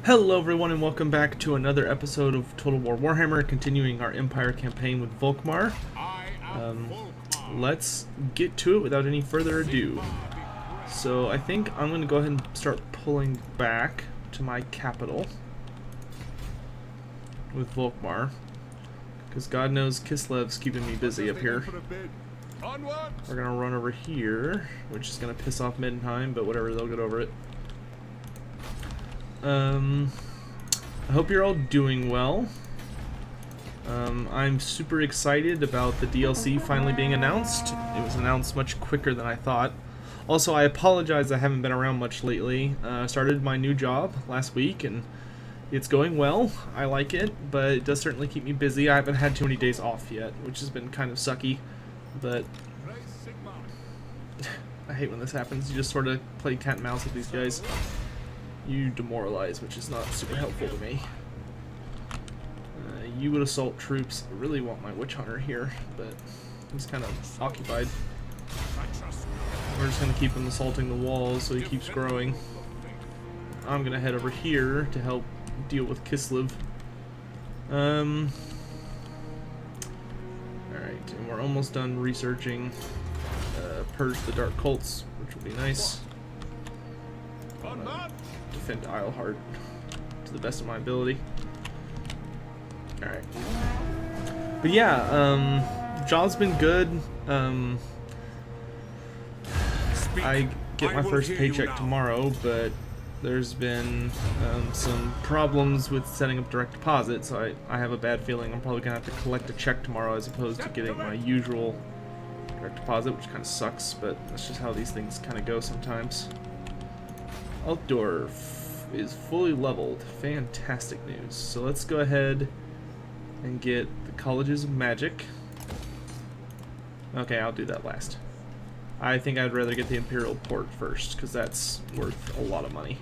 Hello everyone and welcome back to another episode of Total War Warhammer, continuing our Empire campaign with Volkmar. Let's get to it without any further ado. So I think I'm going to go ahead and start pulling back to my capital with Volkmar, because God knows Kislev's keeping me busy up here. We're going to run over here, which is going to piss off Middenheim, but whatever, they'll get over it. I hope you're all doing well. I'm super excited about the DLC finally being announced. It was announced much quicker than I thought. Also, I apologize I haven't been around much lately. I started my new job last week and it's going well. I like it, but it does certainly keep me busy. I haven't had too many days off yet, which has been kind of sucky, but I hate when this happens. You just sort of play cat and mouse with these guys. You demoralize, which is not super helpful to me. You would assault troops. I really want my witch hunter here, but he's kind of occupied. We're just going to keep him assaulting the walls so he keeps growing. I'm going to head over here to help deal with Kislev. Alright, and we're almost done researching Purge the Dark Cults, which will be nice. Defend Isleheart to the best of my ability. Alright. But yeah, job's been good. I get my first paycheck tomorrow, but there's been some problems with setting up direct deposit, so I have a bad feeling I'm probably going to have to collect a check tomorrow as opposed to getting my usual direct deposit, which kind of sucks, but that's just how these things kind of go sometimes. Altdorf is fully leveled. Fantastic news. So let's go ahead and get the Colleges of Magic. Okay, I'll do that last. I think I'd rather get the Imperial Port first, because that's worth a lot of money.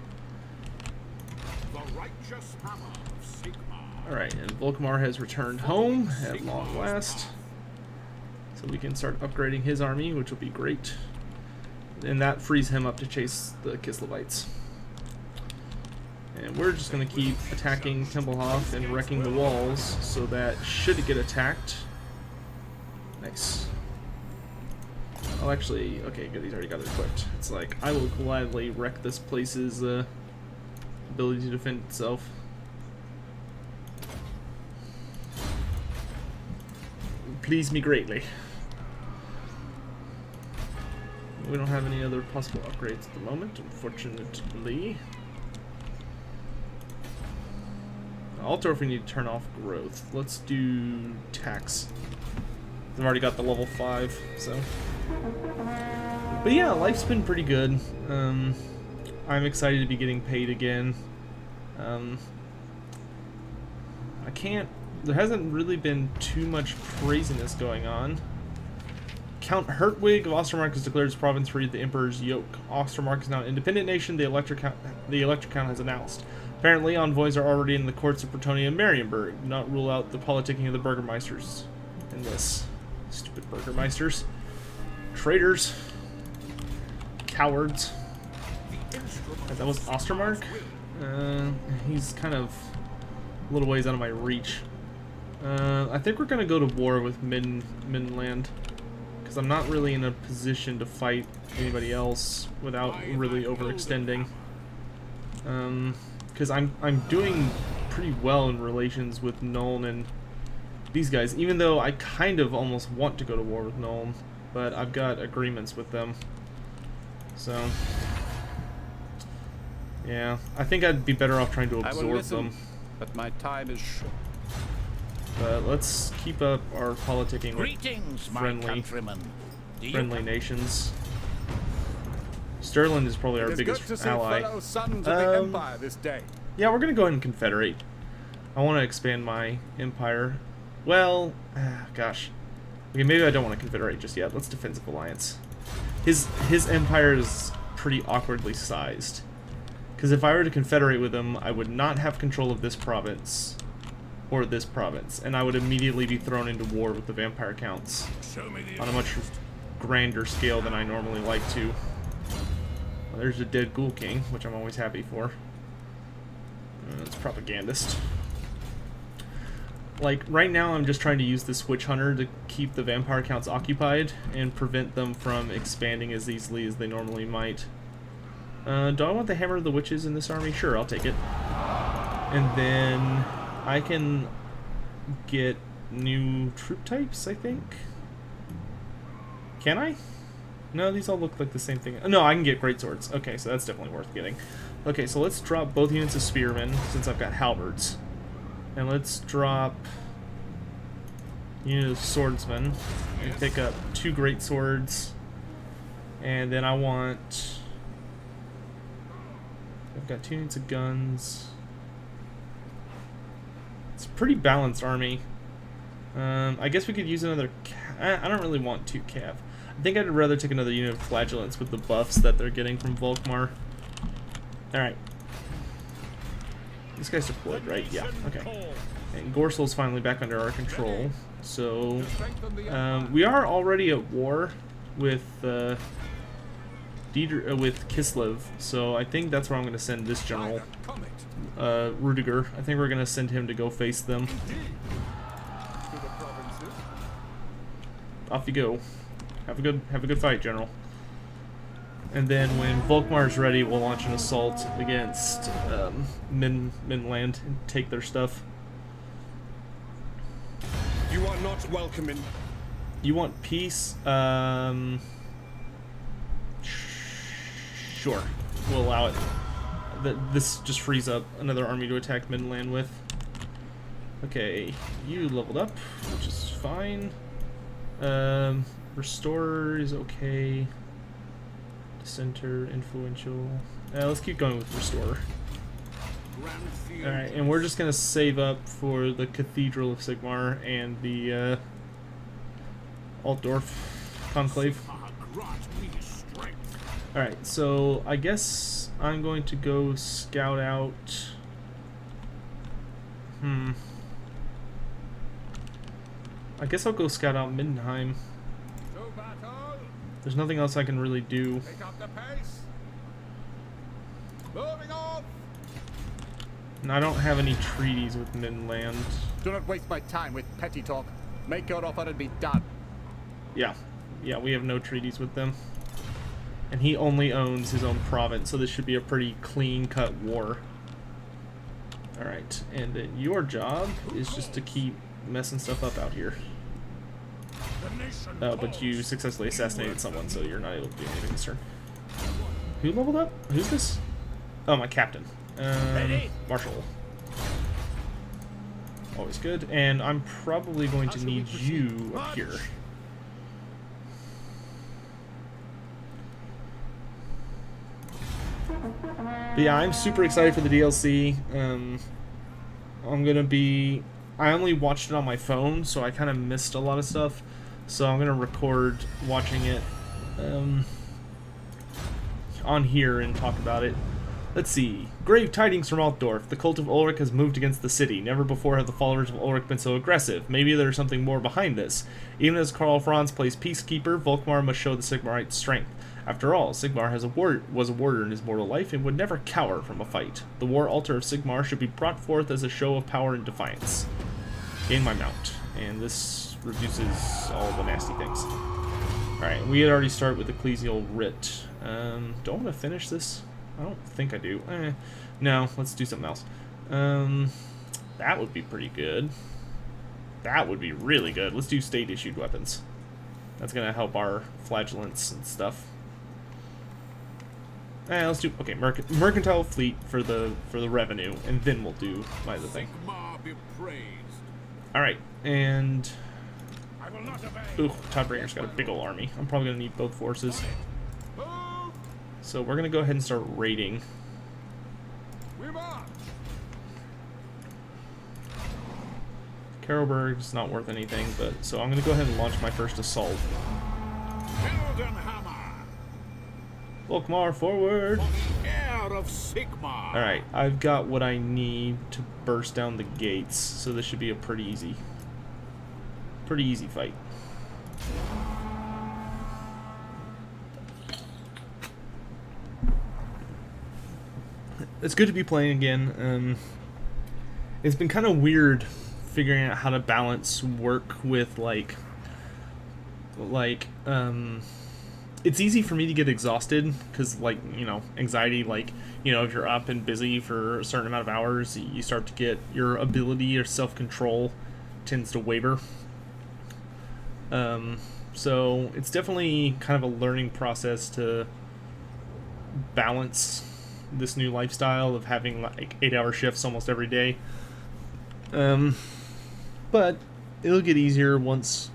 Alright, and Volkmar has returned home at long last. So we can start upgrading his army, which will be great. And that frees him up to chase the Kislevites. And we're just going to keep attacking Templehoff and wrecking the walls, so that should it get attacked... Nice. Oh, actually, okay, good, he's already got it equipped. It's like, I will gladly wreck this place's ability to defend itself. Please me greatly. We don't have any other possible upgrades at the moment, unfortunately. Also, if we need to turn off growth, let's do tax. I've already got the level 5, so. But yeah, life's been pretty good. I'm excited to be getting paid again. There hasn't really been too much craziness going on. Count Hertwig of Ostermark has declared his province free of the Emperor's yoke. Ostermark is now an independent nation, the Elector Count has announced. Apparently, envoys are already in the courts of Pretonia and Marienburg. Do not rule out the politicking of the Burgermeisters in this. Stupid Burgermeisters. Traitors. Cowards. That was Ostermark? He's kind of a little ways out of my reach. I think we're going to go to war with Middenland. Because I'm not really in a position to fight anybody else without really overextending. Because I'm doing pretty well in relations with Nuln and these guys, even though I kind of almost want to go to war with Nuln, but I've got agreements with them. So, yeah, I think I'd be better off trying to absorb them. But my time is short. But let's keep up our politicking Greetings, with friendly nations. Sterling is probably our biggest ally. Sons of the Empire this day. Yeah, we're gonna go ahead and confederate. I want to expand my empire. Well, gosh. Okay, maybe I don't want to confederate just yet. Let's defensive alliance. His empire is pretty awkwardly sized. Because if I were to confederate with him, I would not have control of this province or this province, and I would immediately be thrown into war with the vampire counts on a much grander scale than I normally like to. Well, there's a dead Ghoul King, which I'm always happy for. It's propagandist. Like, right now I'm just trying to use this witch hunter to keep the vampire counts occupied and prevent them from expanding as easily as they normally might. Do I want the hammer of the witches in this army? Sure, I'll take it. And then I can get new troop types, I think. Can I? No, these all look like the same thing. No, I can get great swords. Okay, so that's definitely worth getting. Okay, so let's drop both units of spearmen since I've got halberds. And let's drop unit of swordsmen and pick up 2 great swords. And then I want... I've got 2 units of guns. It's a pretty balanced army. I guess we could use another... I don't really want 2 cav. I think I'd rather take another unit of flagellants with the buffs that they're getting from Volkmar. Alright. This guy's deployed, right? Yeah, okay. And Gorsel's finally back under our control. So, we are already at war with Kislev, so I think that's where I'm going to send this general, Rudiger. I think we're going to send him to go face them. Off you go. Have a good fight, General. And then when Volkmar's ready, we'll launch an assault against Middenland and take their stuff. You are not welcome in. You want peace? Sure, we'll allow it. This just frees up another army to attack Middenland with. Okay, you leveled up, which is fine. Restore is okay. Center, influential. Let's keep going with restore. Alright, and we're just gonna save up for the Cathedral of Sigmar and the Altdorf Conclave. Alright, so I guess I'm going to go scout out. I guess I'll go scout out Middenheim. There's nothing else I can really do. Pick up the pace. Moving on. And I don't have any treaties with Middenland. Do not waste my time with petty talk. Make your offer and be done. Yeah, we have no treaties with them. And he only owns his own province, so this should be a pretty clean-cut war. Alright, and then your job is just to keep messing stuff up out here. But you successfully assassinated someone, so you're not able to do anything this turn. Who leveled up? Who's this? Oh, my captain. Marshal. Always good. And I'm probably going to need you up here. But yeah, I'm super excited for the DLC. I only watched it on my phone, so I kind of missed a lot of stuff. So I'm gonna record watching it on here and talk about it. Let's see. Grave tidings from Altdorf. The cult of Ulric has moved against the city. Never before have the followers of Ulric been so aggressive. Maybe there's something more behind this. Even as Franz plays peacekeeper, Volkmar must show the Sigmarite strength. After all, Sigmar was a warrior in his mortal life and would never cower from a fight. The war altar of Sigmar should be brought forth as a show of power and defiance. Gain my mount. And this reduces all the nasty things. Alright, we had already started with Ecclesial Writ. Don't want to finish this? I don't think I do. No, let's do something else. That would be pretty good. That would be really good. Let's do state-issued weapons. That's going to help our flagellants and stuff. Let's do mercantile fleet for the revenue, and then we'll do my other thing. All right, and Tidebringer's got a big old army. I'm probably gonna need both forces, so we're gonna go ahead and start raiding. Karlberg's not worth anything, but so I'm gonna go ahead and launch my first assault. Volkmar, forward! Alright, I've got what I need to burst down the gates, so this should be a pretty easy fight. It's good to be playing again. It's been kind of weird figuring out how to balance work with it's easy for me to get exhausted because, like, you know, anxiety, like, you know, if you're up and busy for a certain amount of hours, you start to get your ability or self-control tends to waver. So it's definitely kind of a learning process to balance this new lifestyle of having like 8-hour shifts almost every day. But it'll get easier once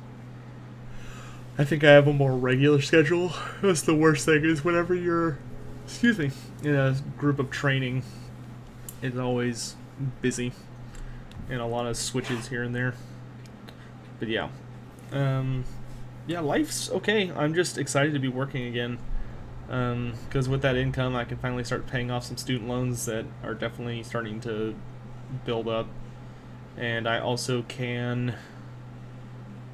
I think I have a more regular schedule. That's the worst thing, is whenever you're, in a group of training, it's always busy and a lot of switches here and there. But yeah. Yeah, life's okay. I'm just excited to be working again. Because with that income, I can finally start paying off some student loans that are definitely starting to build up. And I also can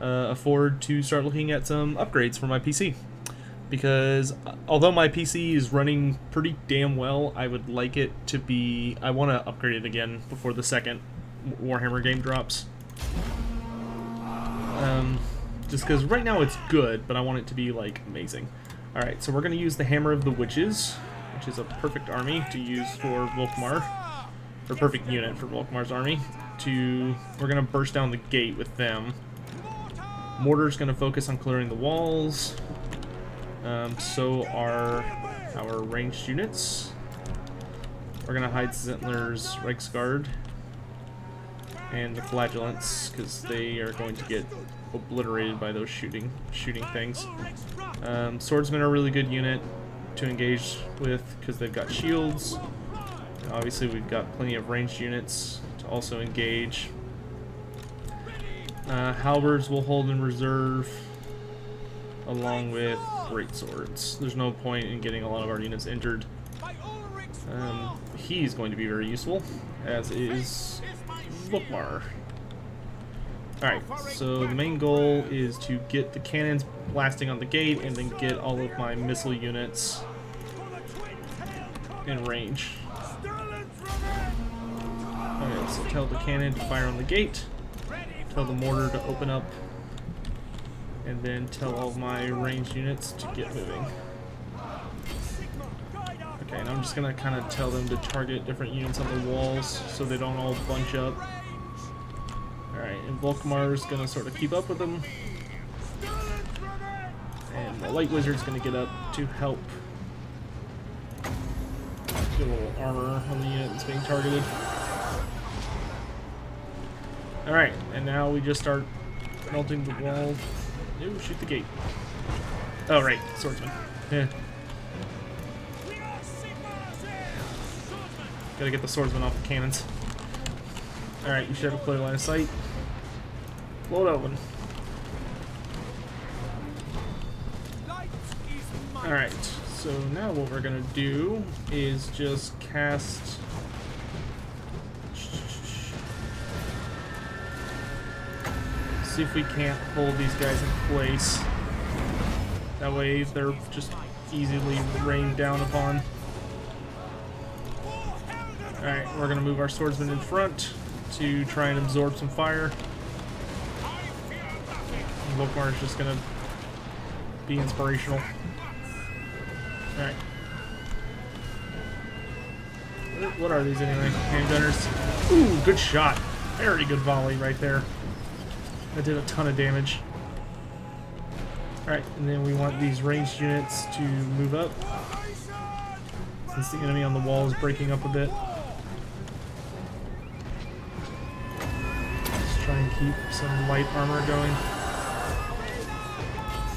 afford to start looking at some upgrades for my PC. Because although my PC is running pretty damn well, I would like it to be... I want to upgrade it again before the second Warhammer game drops. Just because right now it's good, but I want it to be, like, amazing. Alright, so we're going to use the Hammer of the Witches, which is a perfect army to use for Volkmar. Or perfect unit for Volkmar's army. We're going to burst down the gate with them. Mortar's going to focus on clearing the walls. So are our ranged units. We're going to hide Zentler's Reiksguard and the Flagellants, because they are going to get obliterated by those shooting things. Swordsmen are a really good unit to engage with because they've got shields. And obviously we've got plenty of ranged units to also engage. Halberds will hold in reserve along with greatswords. There's no point in getting a lot of our units injured. He's going to be very useful, as is Volkmar. Alright, so the main goal is to get the cannons blasting on the gate and then get all of my missile units in range. Okay, so tell the cannon to fire on the gate, tell the mortar to open up, and then tell all of my ranged units to get moving. Okay, and I'm just gonna kind of tell them to target different units on the walls so they don't all bunch up. Alright, and Volkmar's gonna sort of keep up with them. And the Light Wizard's gonna get up to help get a little armor on the unit that's being targeted. Alright, and now we just start melting the wall. Ooh, shoot the gate. Oh, right, swordsman. Yeah. Gotta get the swordsman off the cannons. Alright, you should have a clear line of sight. Blow it open. Alright, so now what we're gonna do is just cast... See if we can't hold these guys in place. That way they're just easily rained down upon. Alright, we're gonna move our swordsman in front to try and absorb some fire. Volkmar is just gonna be inspirational. Alright. What are these anyway? Handgunners? Ooh, good shot. Very good volley right there. That did a ton of damage. Alright, and then we want these ranged units to move up, since the enemy on the wall is breaking up a bit. Let's try and keep some light armor going.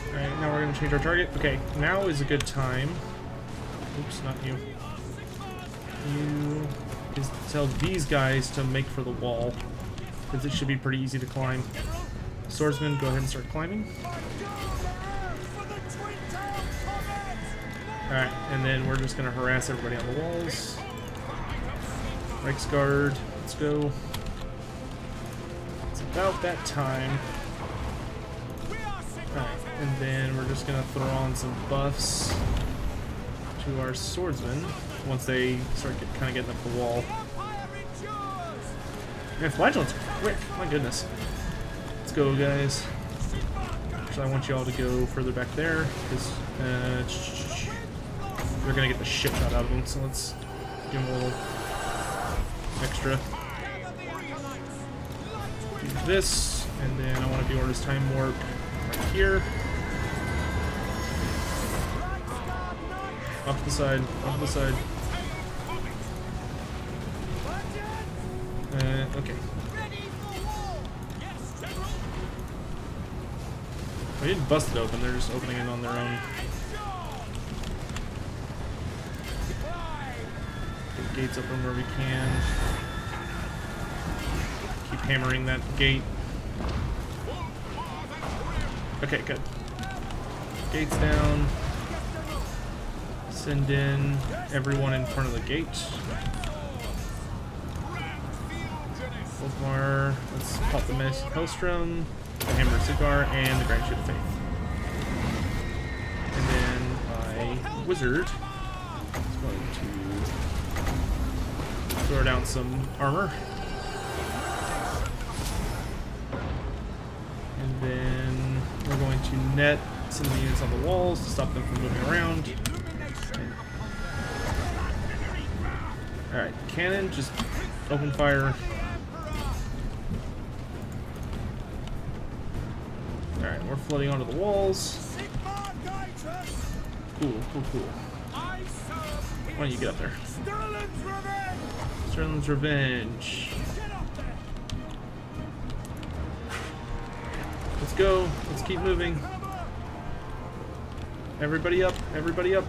Alright, now we're going to change our target. Okay, now is a good time. Oops, not you. You is to tell these guys to make for the wall, because it should be pretty easy to climb. Swordsman, go ahead and start climbing. Alright, and then we're just going to harass everybody on the walls. Reiksguard, let's go. It's about that time. Alright, and then we're just going to throw on some buffs to our swordsmen once they start kind of getting up the wall. Man, flagellants are quick. My goodness. Let's go, guys. So I want you all to go further back there, because they're going to get the shit shot out of them, so let's give them a little extra. Do this, and then I want to do Order's Time Warp right here. Off to the side, off to the side. Okay. I didn't bust it open, they're just opening it on their own. Get gates open where we can. Keep hammering that gate. Okay, good. Gates down. Send in everyone in front of the gate. Volkmar, let's pop the Maelstrom, the Hammer Cigar, and the Grand Shield of Faith. And then my wizard is going to throw down some armor. And then we're going to net some of the units on the walls to stop them from moving around. Alright, cannon, just open fire. Alright, we're flooding onto the walls. Cool, cool, cool. Why don't you get up there? Sterling's Revenge. Let's go. Let's keep moving. Everybody up. Everybody up.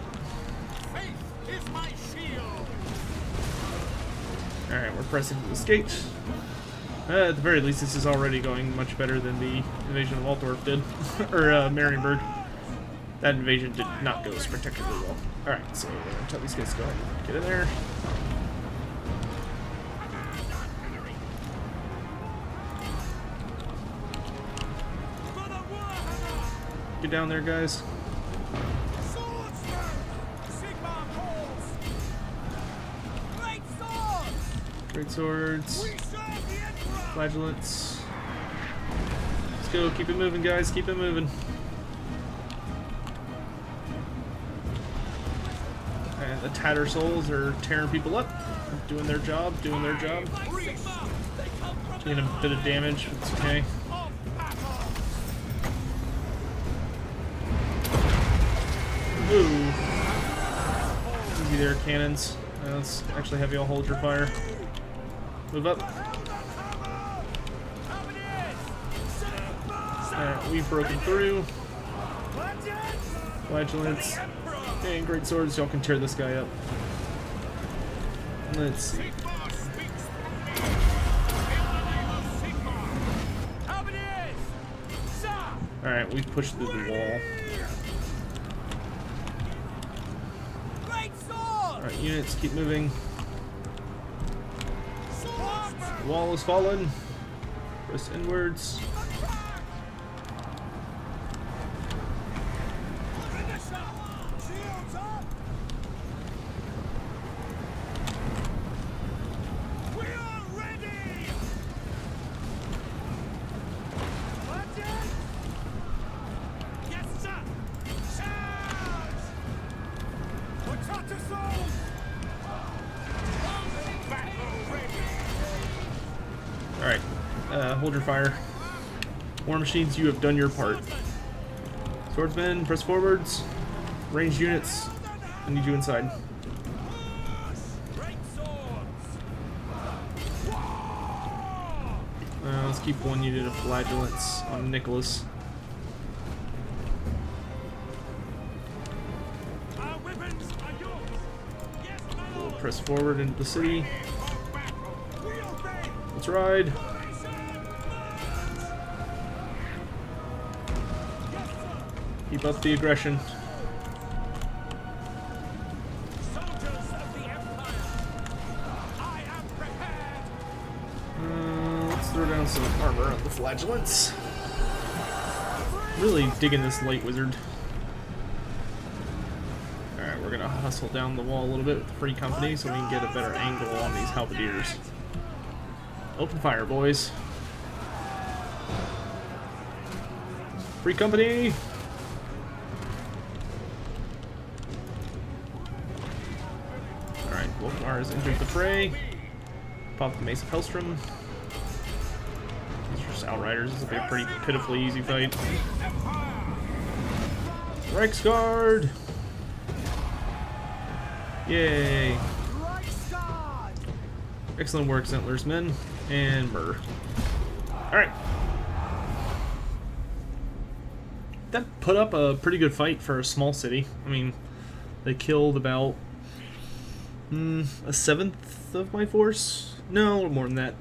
Alright, we're pressing to this gate. At the very least, this is already going much better than the invasion of Altdorf did. Or, Marienburg. That invasion did not go spectacularly well. Alright, so we're gonna tell these guys to go ahead and get in there. Get down there, guys. Great swords. Flagellants. Let's go. Keep it moving, guys. Keep it moving. And the Tatter Souls are tearing people up. Doing their job. Doing their job. Doing a bit of damage. It's okay. Ooh. Easy there, cannons. Let's actually have you all hold your fire. Move up. Alright, we've broken through. Flagellants. And great swords, y'all can tear this guy up. Let's see. Alright, we've pushed through the wall. Alright, units, keep moving. The wall is fallen. Press inwards. Alright, hold your fire. War machines, you have done your part. Swordsmen, press forwards. Ranged units, I need you inside. Let's keep one unit of flagellants on Nicholas. We'll press forward into the city. Let's ride. Keep up the aggression. Let's throw down some armor on the flagellants. Really digging this light wizard. Alright, we're gonna hustle down the wall a little bit with the free company so we can get a better angle on these halberdiers. Open fire, boys. Free company! Alright, Volkmar has entered the fray. Pop the Mace of Hellstrom. These are just Outriders. This will be a pretty pitifully easy fight. Reiksguard! Yay! Excellent work, Zentler's men. And murder. Alright. That put up a pretty good fight for a small city. I mean, they killed about a seventh of my force? No, a little more than that.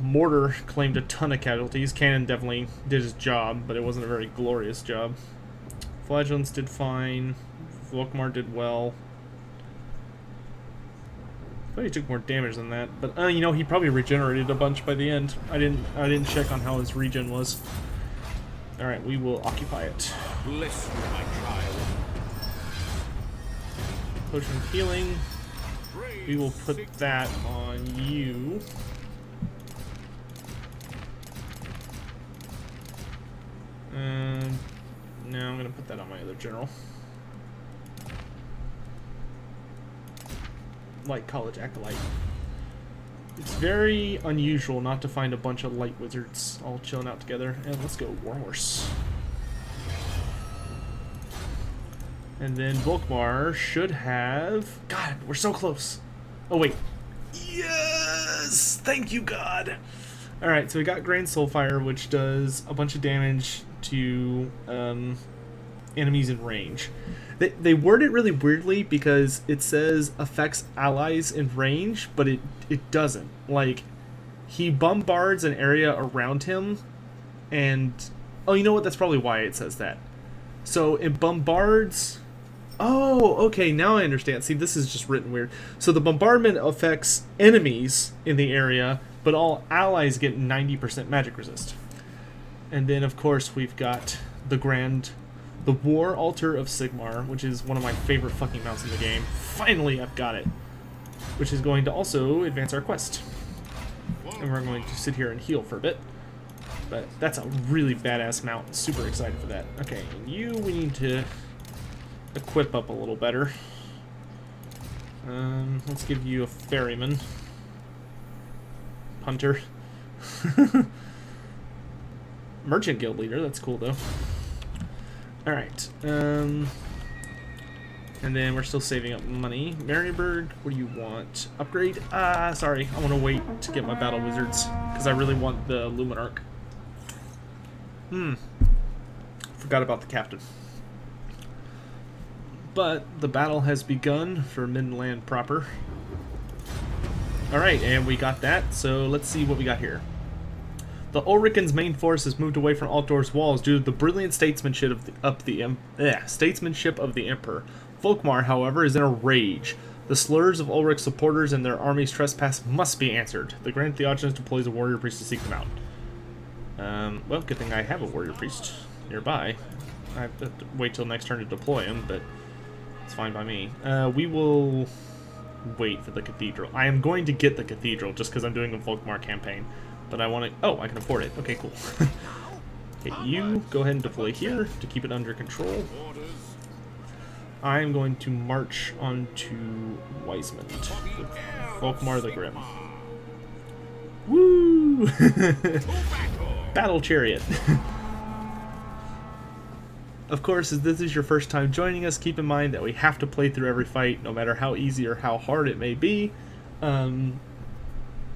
Mortar claimed a ton of casualties. Cannon definitely did his job, but it wasn't a very glorious job. Flagellants did fine. Volkmar did well. I thought he took more damage than that, but you know, he probably regenerated a bunch by the end. I didn't check on how his regen was. All right, we will occupy it. Bless you, my child. Potion of healing. We will put that on you. No, I'm gonna put that on my other general. Light College Acolyte. It's very unusual not to find a bunch of light wizards all chilling out together. And let's go Warhorse. And then Volkmar should have... God, we're so close. Oh, wait. Yes! Thank you, God! Alright, so we got Grand Soulfire, which does a bunch of damage to enemies in range. They word it really weirdly because it says affects allies in range, but it doesn't. Like, he bombards an area around him, and... Oh, you know what? That's probably why it says that. So, it bombards... Oh, okay, now I understand. See, this is just written weird. So the bombardment affects enemies in the area, but all allies get 90% magic resist. And then, of course, we've got the War Altar of Sigmar, which is one of my favorite fucking mounts in the game. Finally, I've got it. Which is going to also advance our quest. And we're going to sit here and heal for a bit. But that's a really badass mount. Super excited for that. Okay, and you, we need to equip up a little better. Let's give you a ferryman. Hunter. Merchant guild leader, that's cool though. Alright, and then we're still saving up money. Marienburg, what do you want? Upgrade? Sorry, I want to wait to get my battle wizards, because I really want the Luminarch. Forgot about the captain. But the battle has begun for Middenland proper. Alright, and we got that, so let's see what we got here. The Ulrican's main force has moved away from Altdorf's walls due to the brilliant statesmanship of the Emperor. Volkmar, however, is in a rage. The slurs of Ulric's supporters and their army's trespass must be answered. The Grand Theogenes deploys a warrior priest to seek them out. Well, good thing I have a warrior priest nearby. I have to wait till next turn to deploy him, but it's fine by me. We will wait for the cathedral. I am going to get the cathedral just because I'm doing a Volkmar campaign. But I want to... Oh, I can afford it. Okay, cool. Okay, you go ahead and deploy here to keep it under control. I'm going to march on to Weismund with Volkmar the Grim. Woo! Battle Chariot. Of course, if this is your first time joining us, keep in mind that we have to play through every fight, no matter how easy or how hard it may be.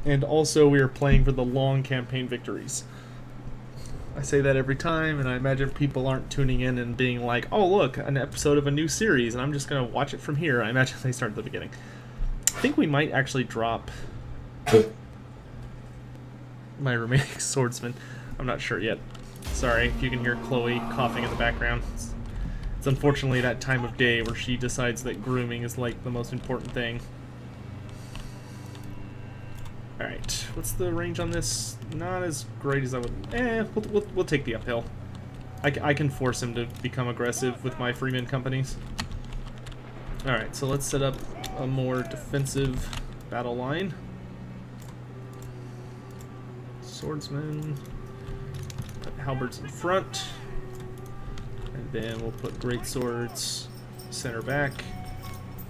And also, we are playing for the long campaign victories. I say that every time, and I imagine people aren't tuning in and being like, oh look, an episode of a new series, and I'm just going to watch it from here. I imagine they start at the beginning. I think we might actually drop my remaining swordsman. I'm not sure yet. Sorry if you can hear Chloe coughing in the background. It's unfortunately that time of day where she decides that grooming is like the most important thing. Alright, what's the range on this? Not as great as I would... we'll take the uphill. I can force him to become aggressive with my Freeman companies. Alright, so let's set up a more defensive battle line. swordsman. Put halberds in front. And then we'll put great swords center back.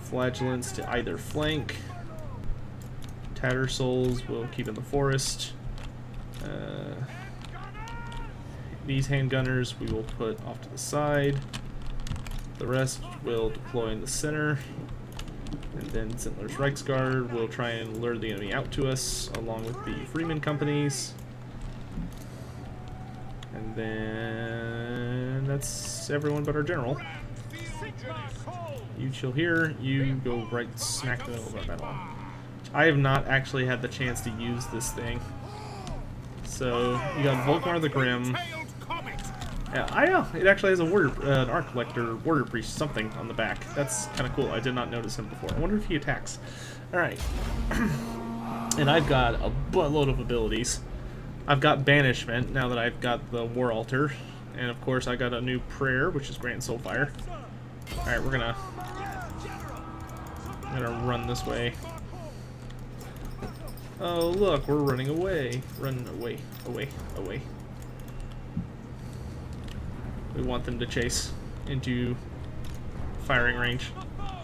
Flagellants to either flank. Tattersouls we'll keep in the forest. These handgunners we will put off to the side. The rest will deploy in the center. And then Zintler's Reichsguard will try and lure the enemy out to us, along with the Freeman companies. And then that's everyone but our general. You chill here, you go right smack in the middle of our battle. I have not actually had the chance to use this thing. So, you got Volkmar the Grim. Yeah, I know. It actually has a warrior, an art collector, warrior priest, something on the back. That's kind of cool. I did not notice him before. I wonder if he attacks. Alright. And I've got a buttload of abilities. I've got banishment, now that I've got the war altar. And of course I got a new prayer, which is grant soulfire. Alright, we're gonna run this way. Oh look, we're running away. Run away, away, away. We want them to chase into firing range. I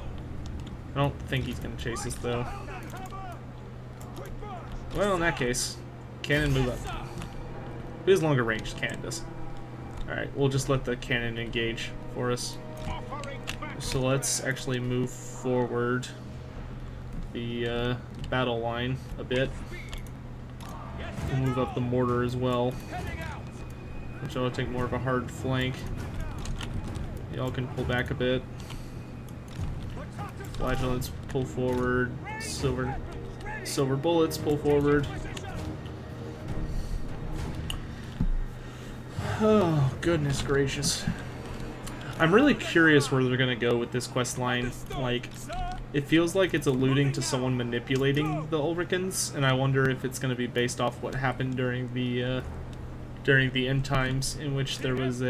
don't think he's going to chase us, though. Well, in that case, cannon move up. It is longer range, cannon does. Alright, we'll just let the cannon engage for us. So let's actually move forward the battle line a bit. We'll move up the mortar as well, which I'll take more of a hard flank. Y'all can pull back a bit. Flagellants pull forward. Silver bullets pull forward. Oh, goodness gracious. I'm really curious where they're gonna go with this quest line. Like, it feels like it's alluding to someone manipulating the Ulricans, and I wonder if it's gonna be based off what happened during the end times, in which there was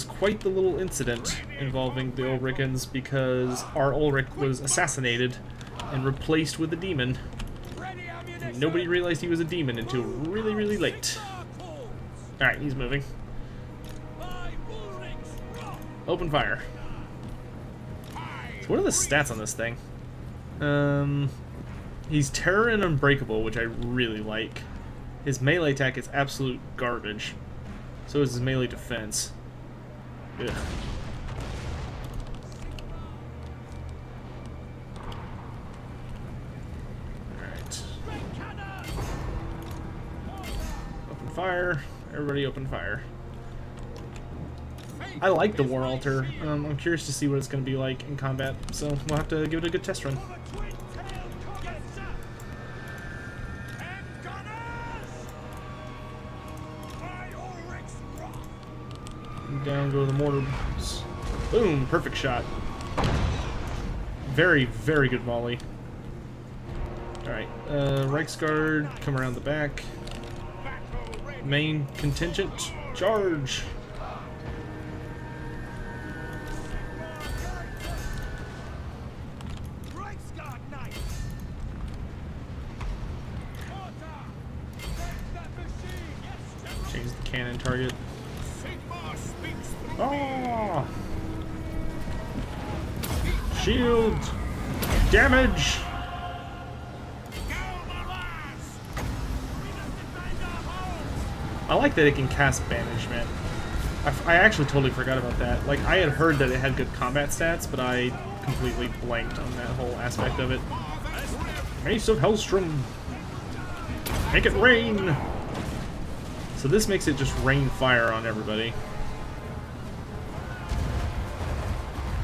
quite the little incident involving the Ulricans because Ar-Ulric was assassinated and replaced with a demon. And nobody realized he was a demon until really, really late. Alright, he's moving. Open fire. So what are the stats on this thing? He's terror and unbreakable, which I really like. His melee attack is absolute garbage. So is his melee defense. Ugh. Alright. Open fire. Everybody open fire. I like the War Altar. I'm curious to see what it's going to be like in combat, so we'll have to give it a good test run. Down go the mortars. Boom! Perfect shot. Very, very good volley. Alright, Reichsguard, come around the back. Main contingent, charge! Change the cannon target. Oh! Shield! Damage! I like that it can cast banishment. I actually totally forgot about that. Like, I had heard that it had good combat stats, but I completely blanked on that whole aspect of it. Mace of Hellstrom! Make it rain! So this makes it just rain fire on everybody.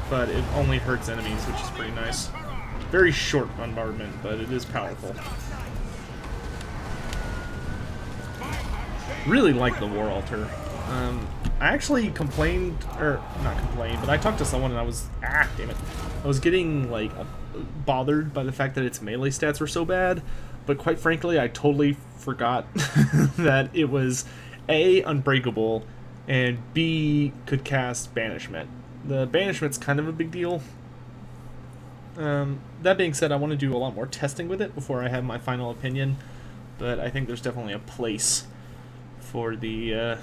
But it only hurts enemies, which is pretty nice. Very short bombardment, but it is powerful. Really like the War Altar. I actually complained, or not complained, but I talked to someone and I was, damn it. I was getting, like, bothered by the fact that its melee stats were so bad, but quite frankly, I totally forgot that it was A, unbreakable, and B, could cast banishment. The banishment's kind of a big deal. That being said, I want to do a lot more testing with it before I have my final opinion. but I think there's definitely a place for the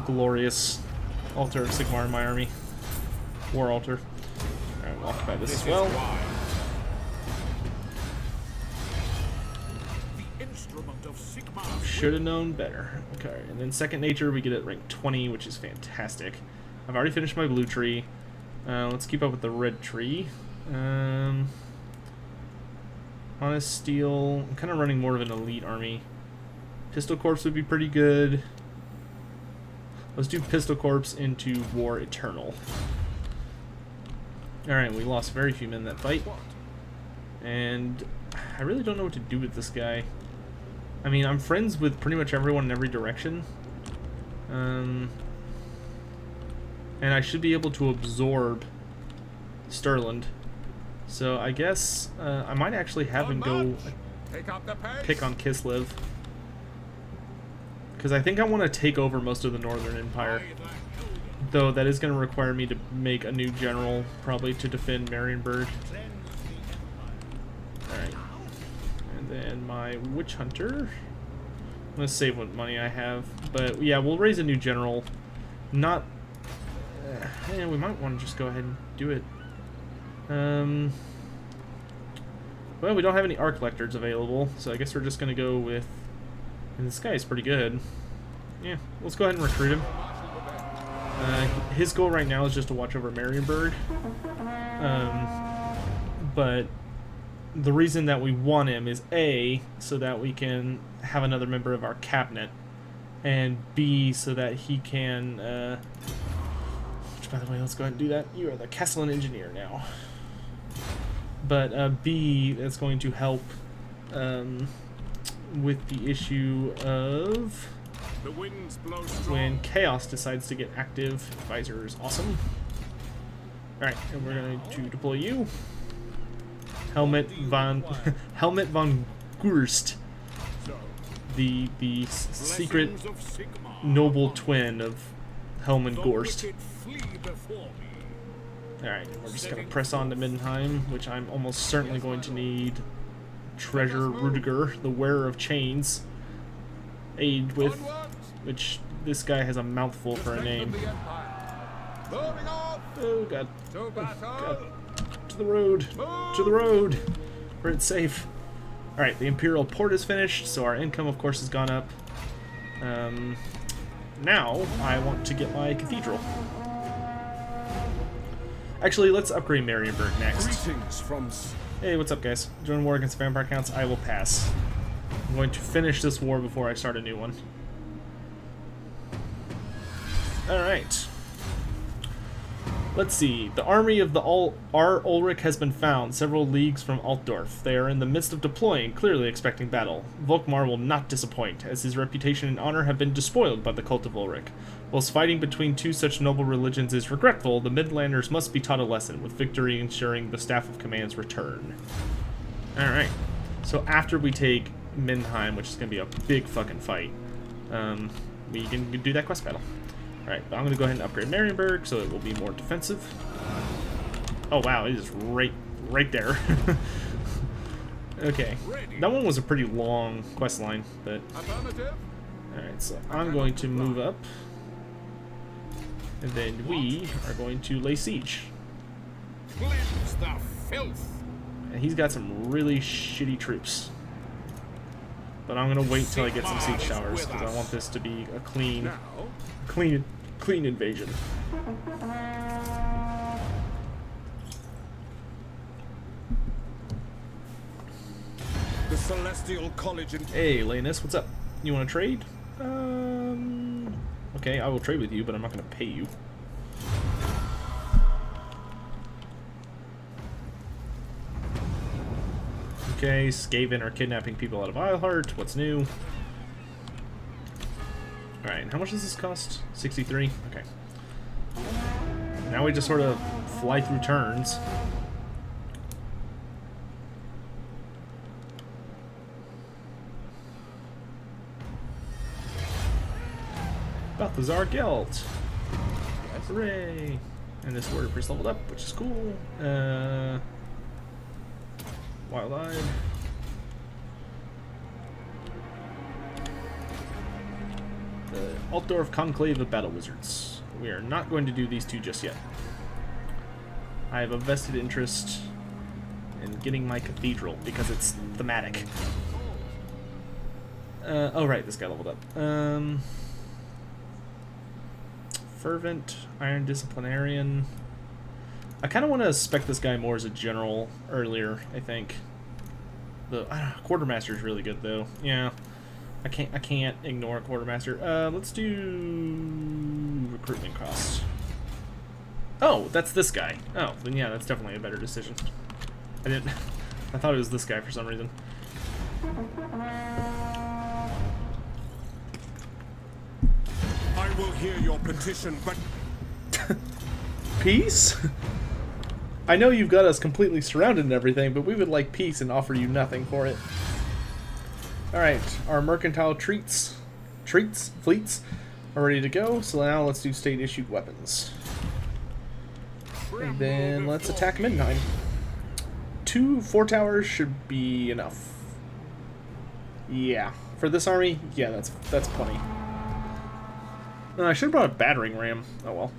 glorious altar of Sigmar in my army. War altar. Alright, we'll occupy this as well. Should have known better. Okay, and then second nature we get at rank 20, which is fantastic. I've already finished my blue tree. Let's keep up with the red tree. Honest Steel. I'm kind of running more of an elite army. Pistol Corps would be pretty good. Let's do Pistol Corps into War Eternal. Alright, we lost very few men in that fight. And I really don't know what to do with this guy. I mean, I'm friends with pretty much everyone in every direction. And I should be able to absorb Stirland. So I guess I might actually have him go pick on Kislev. Because I think I want to take over most of the Northern Empire. Though that is going to require me to make a new general, probably to defend Marienburg. Alright. And then my Witch Hunter. I'm going to save what money I have. But yeah, we'll raise a new general. Not... man, we might want to just go ahead and do it. Well, we don't have any Arc Lectors available, so I guess we're just going to go with... and this guy is pretty good. Yeah, let's go ahead and recruit him. His goal right now is just to watch over Marienburg. But the reason that we want him is A, so that we can have another member of our cabinet, and B, so that he can... which, by the way, let's go ahead and do that. You are the Castellan engineer now. But B, that's going to help with the issue of The winds blow strong. when Chaos decides to get active. Advisor is awesome. Alright, and we're going to deploy you. Helmet von Gurst, the secret Blessings of Sigmar. noble twin of Helm and The Gorst. wicked flee before me. Alright, we're just going to press on to Middenheim, which I'm almost certainly going to need Treasure Rudiger, the wearer of chains, aid with, which this guy has a mouthful for a name. Moving on Oh god. to Oh, battle. god. To the road. To the road. Where it's safe. Alright, the Imperial Port is finished, so our income of course has gone up. Now I want to get my cathedral. Actually, let's upgrade Marienburg next. Greetings from Hey, what's up guys? Join war against vampire counts. I will pass. I'm going to finish this war before I start a new one. Alright. Let's see. The army of the Ar-Ulric has been found several leagues from Altdorf. They are in the midst of deploying, clearly expecting battle. Volkmar will not disappoint, as his reputation and honor have been despoiled by the cult of Ulric. Whilst fighting between two such noble religions is regretful, the Midlanders must be taught a lesson, with victory ensuring the Staff of Command's return. Alright. So after we take Middenheim, which is going to be a big fucking fight, we can do that quest battle. Alright, but I'm going to go ahead and upgrade Marienburg so it will be more defensive. Oh wow, it is right there. Okay, that one was a pretty long quest line, but... affirmative. Alright, so I'm going to move up. And then we are going to lay siege. Cleanse the filth. And he's got some really shitty troops. But I'm going to wait till I get some siege towers, because I want this to be a clean invasion. The Celestial College in Hey, Lanus, what's up? You want to trade? Okay, I will trade with you, but I'm not going to pay you. Okay, Skaven are kidnapping people out of Isleheart. What's new? Alright, how much does this cost? 63? Okay. Now we just sort of fly through turns. Balthazar Gelt. Hooray! And this warrior priest leveled up, which is cool. Wild-eyed. Altdorf Conclave of Battle Wizards. We are not going to do these two just yet. I have a vested interest in getting my cathedral because it's thematic. Oh right, this guy leveled up. Fervent, Iron Disciplinarian. I kind of want to spec this guy more as a general earlier, I think. The Quartermaster is really good though. Yeah, I can't ignore Quartermaster. Let's do recruitment costs. Oh, that's this guy. Oh, then yeah, that's definitely a better decision. I thought it was this guy for some reason. I will hear your petition, but Peace? I know you've got us completely surrounded and everything, but we would like peace and offer you nothing for it. Alright, our mercantile fleets are ready to go, so now let's do state-issued weapons. And then let's attack Middenheim. 2 fort towers should be enough. Yeah. For this army, yeah, that's plenty. I should have brought a battering ram. Oh well.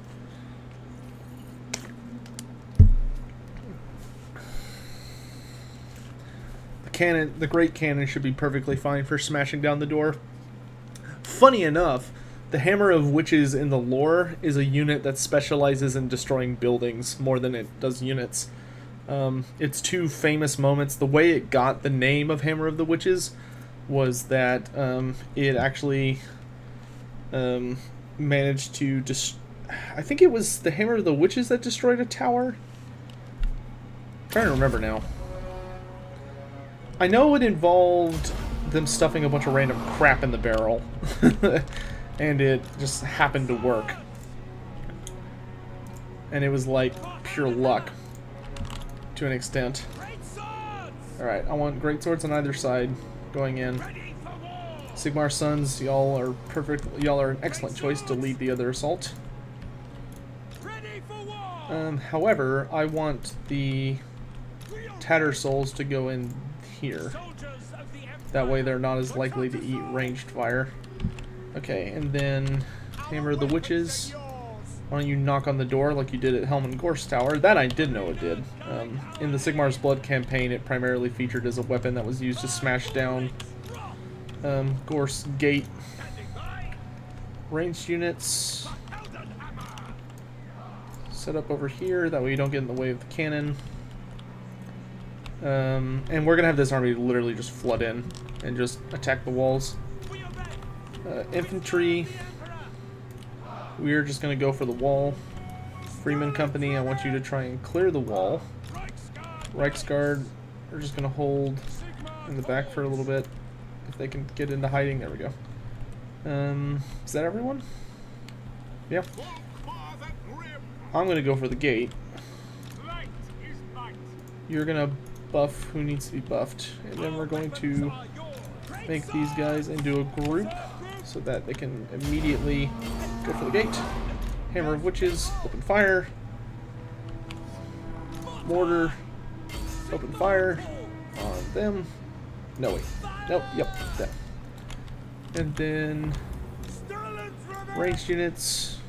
The great cannon should be perfectly fine for smashing down the door. Funny enough, the Hammer of Witches in the lore is a unit that specializes in destroying buildings more than it does units. Its 2 famous moments, the way it got the name of Hammer of the Witches was that it actually managed to I think it was the Hammer of the Witches that destroyed a tower? I'm trying to remember now. I know it involved them stuffing a bunch of random crap in the barrel. And it just happened to work. And it was like pure luck. To an extent. Alright, I want great swords on either side going in. Sigmar's sons, y'all are perfect. Y'all are an excellent choice to lead the other assault. However, I want the Tattersouls to go in here. That way they're not as likely to eat ranged fire. Okay, and then Hammer of the Witches. Why don't you knock on the door like you did at Helm and Gorse Tower? That I did know it did. In the Sigmar's Blood campaign, it primarily featured as a weapon that was used to smash down Gorse Gate. Ranged units. Set up over here, that way you don't get in the way of the cannon. And we're gonna have this army literally just flood in and just attack the walls. Infantry, we're just gonna go for the wall. Freeman Company, I want you to try and clear the wall. Reichsguard, we're just gonna hold in the back for a little bit. If they can get into hiding, there we go. Is that everyone? Yeah. I'm gonna go for the gate. You're gonna buff who needs to be buffed, and then we're going to make these guys into a group so that they can immediately go for the gate. Hammer of Witches, open fire. Mortar, open fire on them. No, wait. Nope, yep, them. And then ranged units.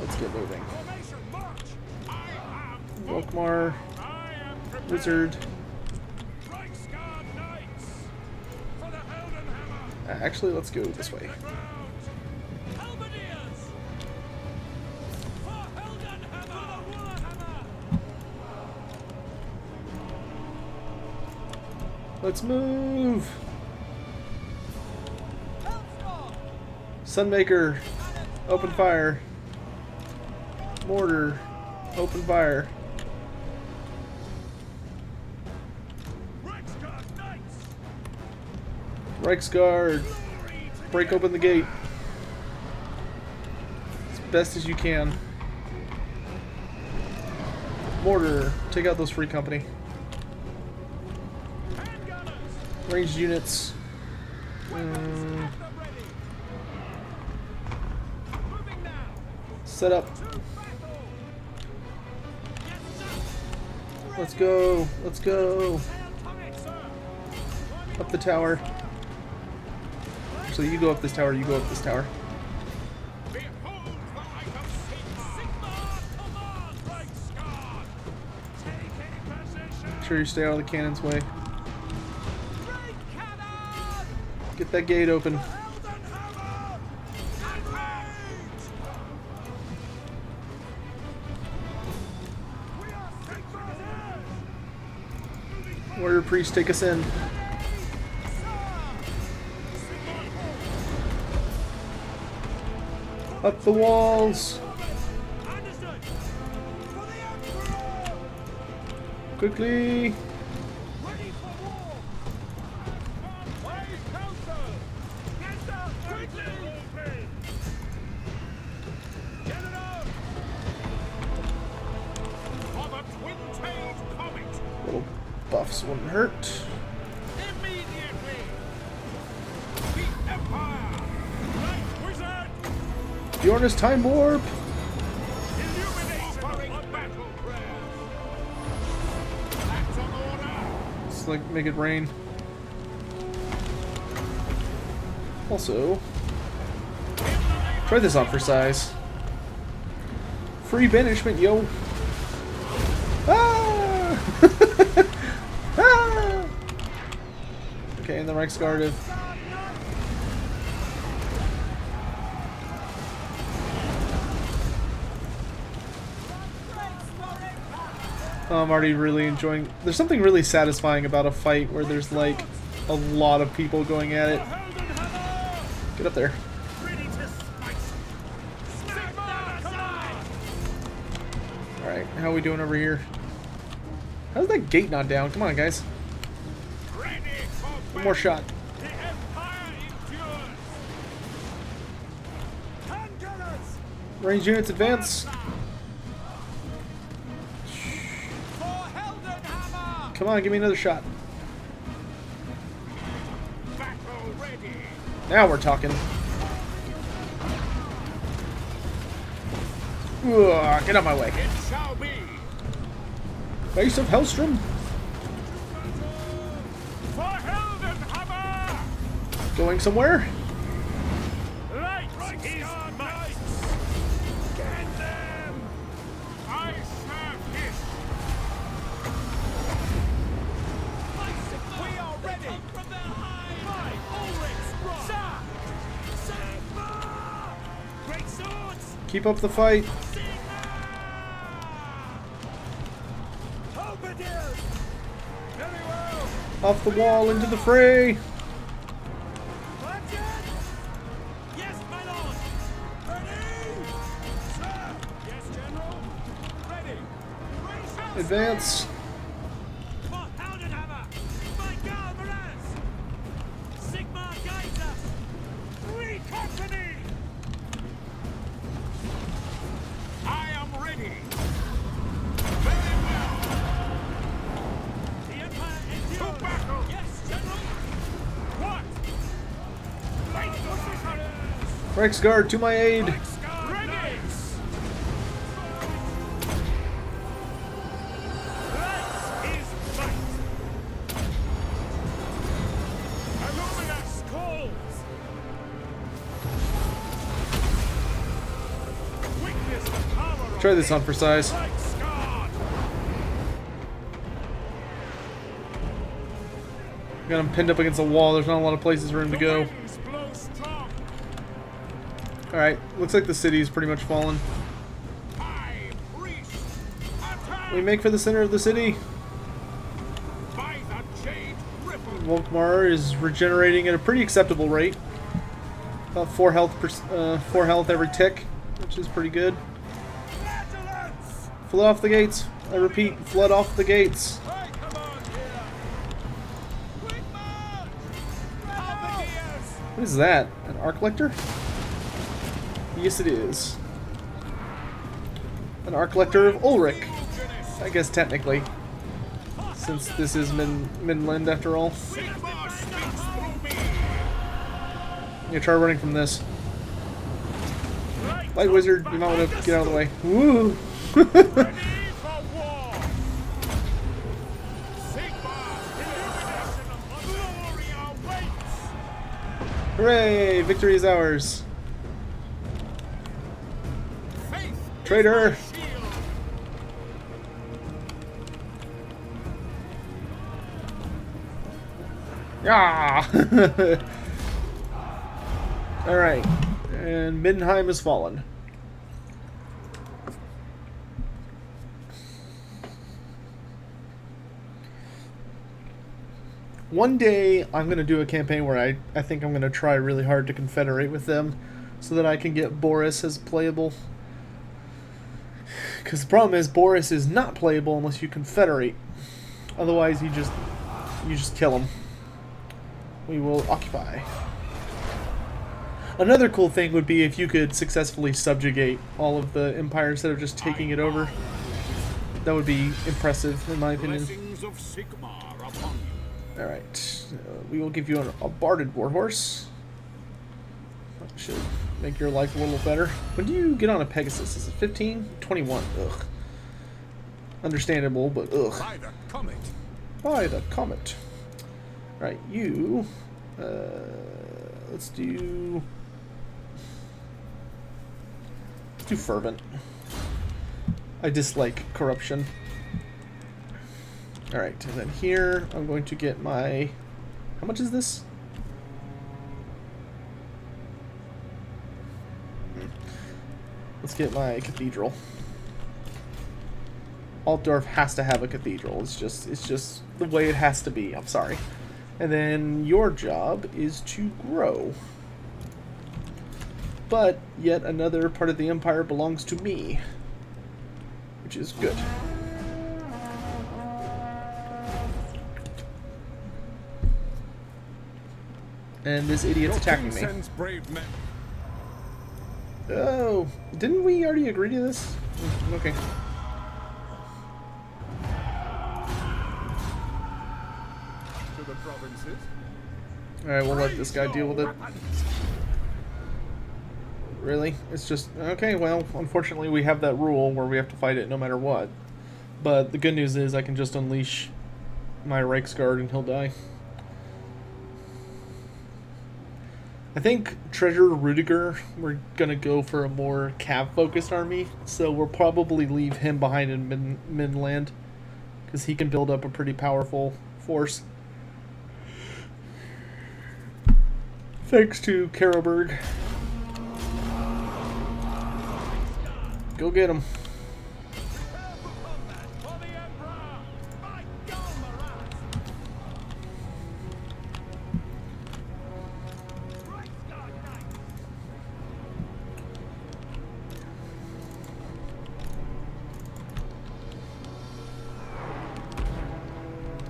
Let's get moving. Volkmar, Wizard. Actually, let's go this way. Let's move! Sunmaker, open fire. Mortar, open fire. Reichsguard, break open the gate as best as you can. Mortar, take out those free company. Ranged units. Set up. Let's go. Let's go. Up the tower. So you go up this tower, you go up this tower. Behold the light of Sigmar! Reichland! Taking position! Make sure you stay out of the cannon's way. Get that gate open. Warrior priest, take us in. Up the walls. Quickly. Little buffs wouldn't hurt. Immediately! The Empire! Light Wizard! Bjorn's time warp. Illumination of battle prayer! That's an order! Let's like make it rain. Also, try this on for size. Free banishment, yo. Ah! Ah! Okay, and the Reichsguard have... I'm already really enjoying... There's something really satisfying about a fight where there's like a lot of people going at it. Get up there. Alright, how are we doing over here? How's that gate not down? Come on, guys. One more shot. The Empire endures! Range units advance. Come on, give me another shot. Battle ready! Now we're talking. Ugh, get out of my way. It shall be! Base of Hellstrom. For Heldenhammer! Going somewhere? Light is might! Get them! I serve this! We are ready! From behind! My Ar-Ulric Sir! Sigmar! Great swords! Keep up the fight. Halberdiers! Very well! Off the wall into the fray. Yes, my lord! Ready! Sir! Yes, General! Ready! Advance. For Heldenhammer! My Galvaraz! Sigmar guides us! 3 company! I am ready! Very well! The Empire endures! To battle! Yes, General! What? Light positioners! Reichsguard to my aid. Ready! Light is might! Illuminous calls! Witness the power of Try this on for size. Reichsguard! Got him pinned up against the wall. There's not a lot of places for him to go. Winds blow strong! Alright, looks like the city is pretty much fallen. High priest! Attack! We make for the center of the city. By the jade ripple! Volkmar is regenerating at a pretty acceptable rate. About 4 health every tick, which is pretty good. Vigilance! Flood off the gates. I repeat, flood off the gates. Right, come on here! Quick march! Halberdiers! What is that? An arc lector? Yes, it is. An arc lector of Ulric. I guess technically, since this is Middenland after all. Sigmar speaks through me! Yeah, try running from this. Right, Light wizard, you might want to get out of the way. Woo! ready for war! Sigmar, illumination of glorious Hooray! Victory is ours. Faith Traitor! is my shield. Yeah! Alright. And Middenheim has fallen. One day, I'm going to do a campaign where I think I'm going to try really hard to confederate with them so that I can get Boris as playable. Because the problem is, Boris is not playable unless you confederate. Otherwise, you just kill him. We will occupy. Another cool thing would be if you could successfully subjugate all of the empire instead of just taking it over. That would be impressive, in my opinion. Blessings of Sigmar upon you. Alright, we will give you a barded warhorse. That should make your life a little better. When do you get on a Pegasus? Is it 15? 21. Ugh. Understandable, but ugh. By the comet. By the comet. Alright, you... let's do fervent. I dislike corruption. Alright, and then here I'm going to get my... How much is this? Let's get my cathedral. Altdorf has to have a cathedral. It's just the way it has to be. I'm sorry. And then your job is to grow. But yet another part of the empire belongs to me, which is good. And this idiot's attacking me. Sends brave men. Oh, didn't we already agree to this? Okay. To the provinces. Alright, we'll let this guy deal with it. Really? It's just... Okay, well, unfortunately we have that rule where we have to fight it no matter what. But the good news is I can just unleash my Reichsguard and he'll die. I think Treasurer Rudiger, we're gonna go for a more cav-focused army, so we'll probably leave him behind in Middenland, because he can build up a pretty powerful force. Thanks to Karlberg. Go get him.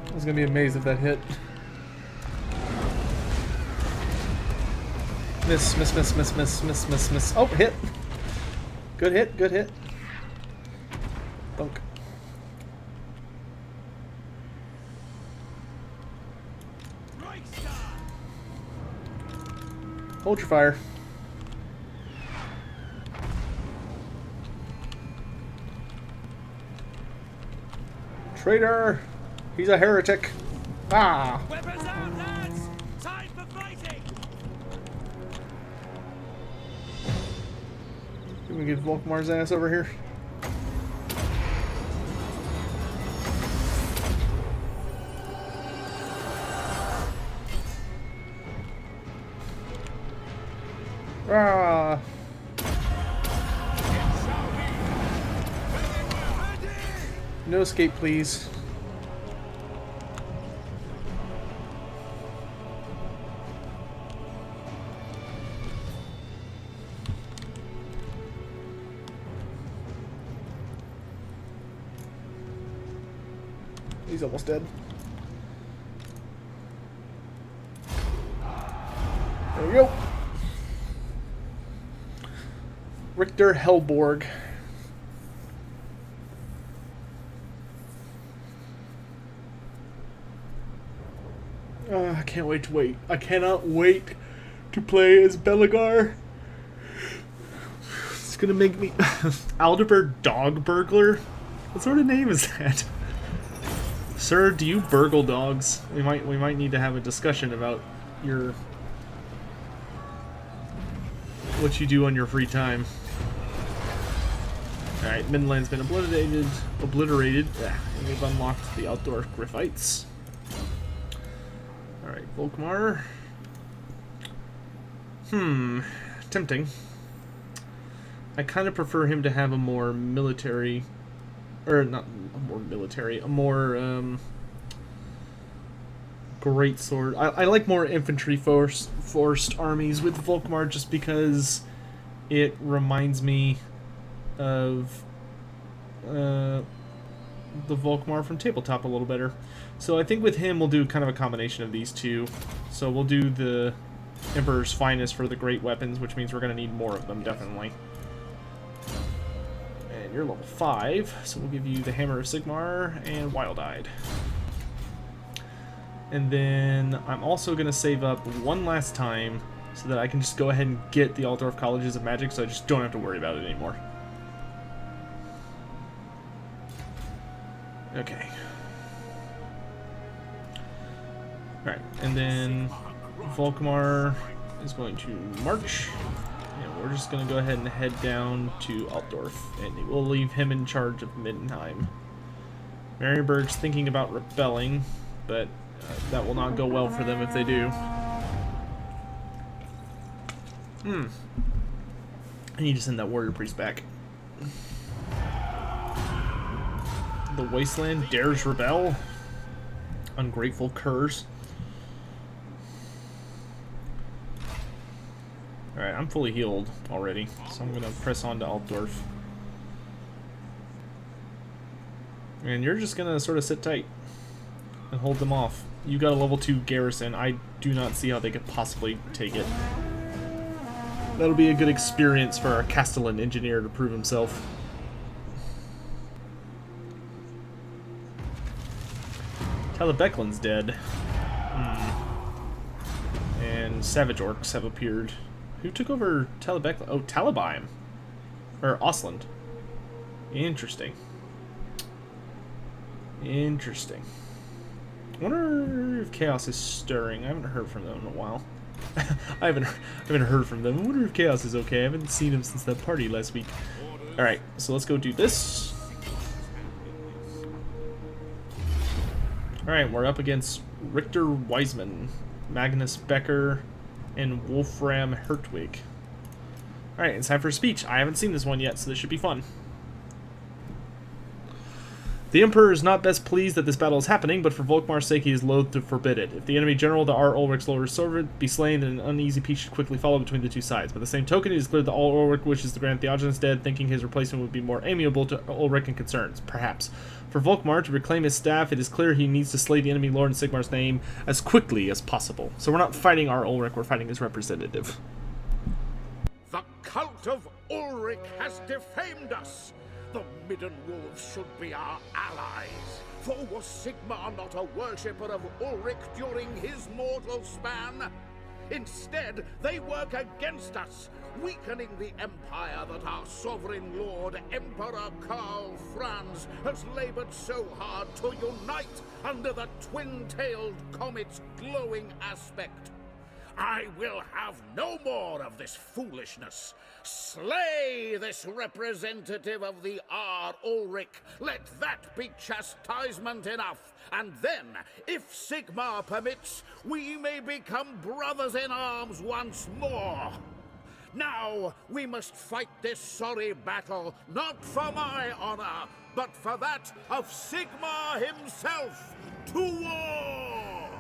I was gonna be amazed if that hit. Miss, miss, miss, miss, miss, miss, miss, miss. Oh, hit! Good hit, good hit. Dunk. Hold your fire. Traitor! He's a heretic. Ah! Weapons out, lads! Time for fighting! Can we get Volkmar's ass over here? Ah! No escape, please. He's almost dead. There we go. Richter Hellborg. I can't wait to wait. I cannot wait to play as Belagar. It's gonna make me Aldebert Dog Burglar. What sort of name is that? Sir, do you burgle dogs? We might need to have a discussion about your what you do on your free time. Alright, Middenland's been obliterated. Yeah, and we've unlocked the outdoor Griffites. Alright, Volkmar. Tempting. I kind of prefer him to have a more military, or not a more military, a more great sword. I like more infantry forced armies with Volkmar just because it reminds me of the Volkmar from Tabletop a little better. So I think with him we'll do kind of a combination of these two. So we'll do the Emperor's Finest for the great weapons, which means we're going to need more of them, definitely. And you're level 5, so we'll give you the Hammer of Sigmar and Wild-Eyed. And then I'm also going to save up one last time so that I can just go ahead and get the Altdorf Colleges of Magic, so I just don't have to worry about it anymore. Okay. Alright, and then Volkmar is going to march, and we're just going to go ahead and head down to Altdorf, and we'll leave him in charge of Middenheim. Marienburg's thinking about rebelling, but that will not go well for them if they do. I need to send that warrior priest back. The Wasteland dares rebel. Ungrateful curs. Alright, I'm fully healed already, so I'm going to press on to Altdorf. And you're just going to sort of sit tight and hold them off. You got a level 2 garrison. I do not see how they could possibly take it. That'll be a good experience for our Castellan engineer to prove himself. Talabeclan's dead. And Savage Orcs have appeared. Who took over Talabeclan? Oh, Talabheim. Or Osland. Interesting. Interesting. I wonder if Chaos is stirring. I haven't heard from them in a while. I haven't heard from them. I wonder if Chaos is okay. I haven't seen him since that party last week. Alright, so let's go do this. Alright, we're up against Richter Wiseman, Magnus Becker, and Wolfram Hertwig. Alright, it's time for a speech. I haven't seen this one yet, so this should be fun. The Emperor is not best pleased that this battle is happening, but for Volkmar's sake he is loath to forbid it. If the enemy general, the Ar-Ulric's lower servant, be slain, then an uneasy peace should quickly follow between the two sides. By the same token, it is clear that Ar-Ulric wishes the Grand Theogenes dead, thinking his replacement would be more amiable to Ulric and concerns. Perhaps. For Volkmar to reclaim his staff, it is clear he needs to slay the enemy lord in Sigmar's name as quickly as possible. So we're not fighting Ar-Ulric, we're fighting his representative. The cult of Ulric has defamed us. The Midden Wolves should be our allies. For was Sigmar not a worshipper of Ulric during his mortal span? Instead, they work against us, weakening the empire that our sovereign lord, Emperor Karl Franz, has labored so hard to unite under the twin-tailed comet's glowing aspect. I will have no more of this foolishness. Slay this representative of the Ar-Ulric. Let that be chastisement enough. And then, if Sigmar permits, we may become brothers in arms once more. Now, we must fight this sorry battle, not for my honor, but for that of Sigmar himself. To war!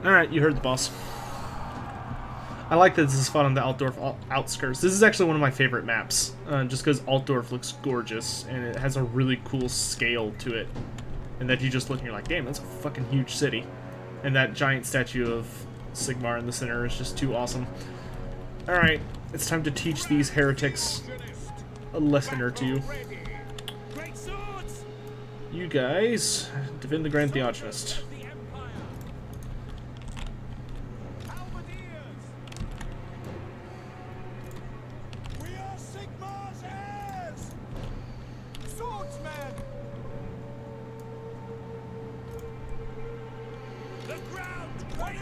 Alright, you heard the boss. I like that this is fought on the Altdorf outskirts. This is actually one of my favorite maps, just because Altdorf looks gorgeous, and it has a really cool scale to it. And that you just look and you're like, damn, that's a fucking huge city. And that giant statue of Sigmar in the center is just too awesome. Alright, it's time to teach these heretics a lesson or two. You guys, defend the Grand Theogenist. The ground! Wait!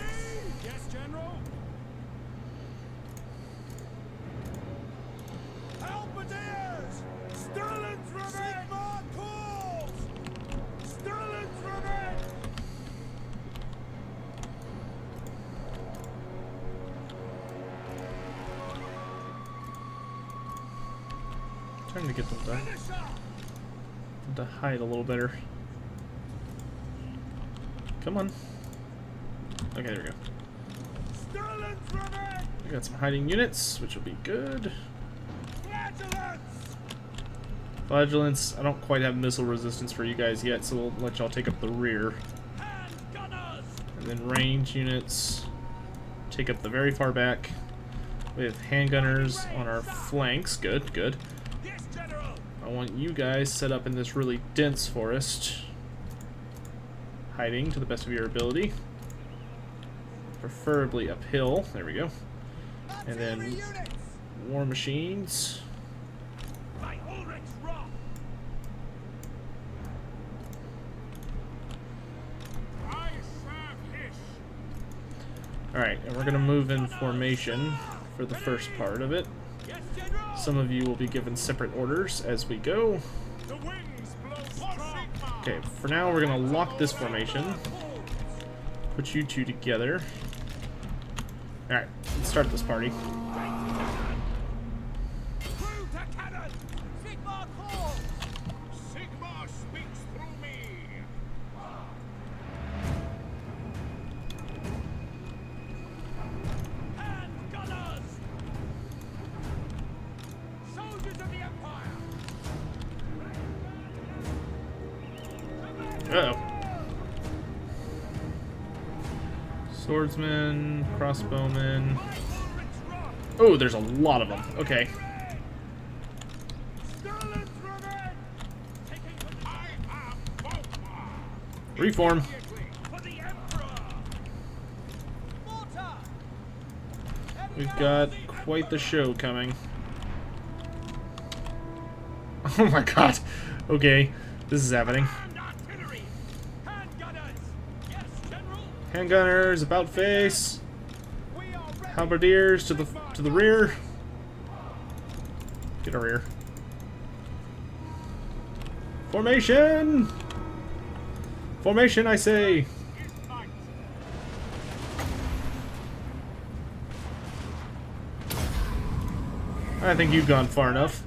Trying to get them to hide a little better. Come on. Okay, there we go. We got some hiding units, which will be good. Flagellants, I don't quite have missile resistance for you guys yet, so we'll let y'all take up the rear. And then range units take up the very far back with handgunners on our flanks. Good, good. I want you guys set up in this really dense forest, hiding to the best of your ability. Preferably uphill. There we go. And then war machines. Alright, and we're going to move in formation for the first part of it. Some of you will be given separate orders as we go. Okay, for now we're going to lock this formation. Put you two together. Alright, let's start this party. Uh-oh. Swordsman, crossbowmen. Oh, there's a lot of them. Okay. Reform. We've got quite the show coming. Oh my god. Okay, this is happening. Handgunners, about face. Halberdiers to the rear. Get a rear. Formation! Formation, I say! I think you've gone far enough.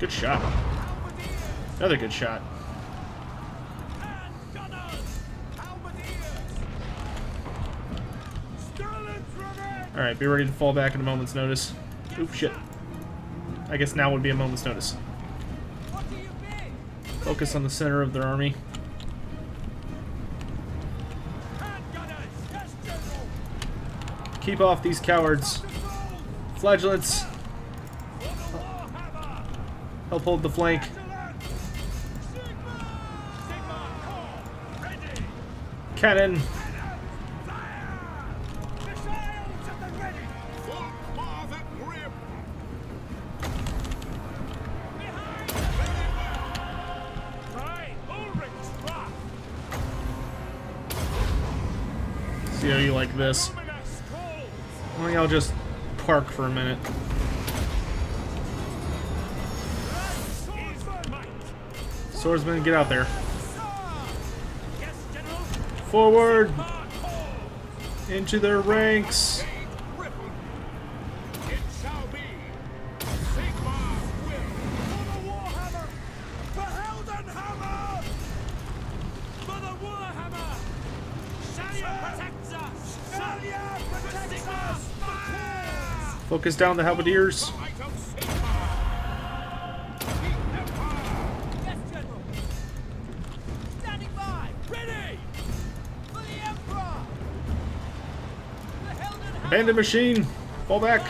Good shot. Another good shot. Alright, be ready to fall back at a moment's notice. Oop, shit. I guess now would be a moment's notice. Focus on the center of their army. Keep off these cowards. Flagellants. Help hold the flank. Cannon. See how you like this. I think I'll just park for a minute. Swordsman, get out there. Forward! Into their ranks! Focus down the halberdiers. Abandon machine! Fall back!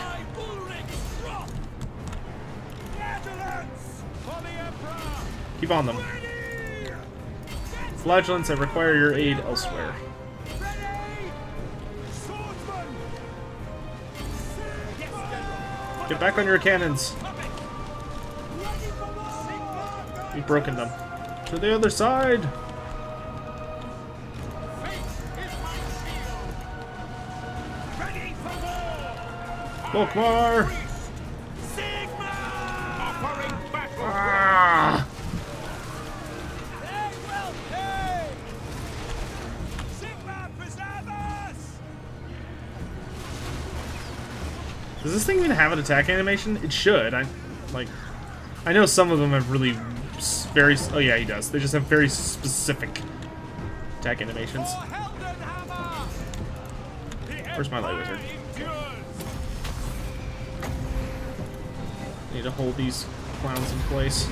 Keep on them. Flagellants, I require your aid elsewhere. Get back on your cannons! You've broken them. To the other side! Volkmar! Ah! Does this thing even have an attack animation? It should. I know some of them have really very... Oh yeah, he does. They just have very specific attack animations. Where's my light wizard? Need to hold these clowns in place.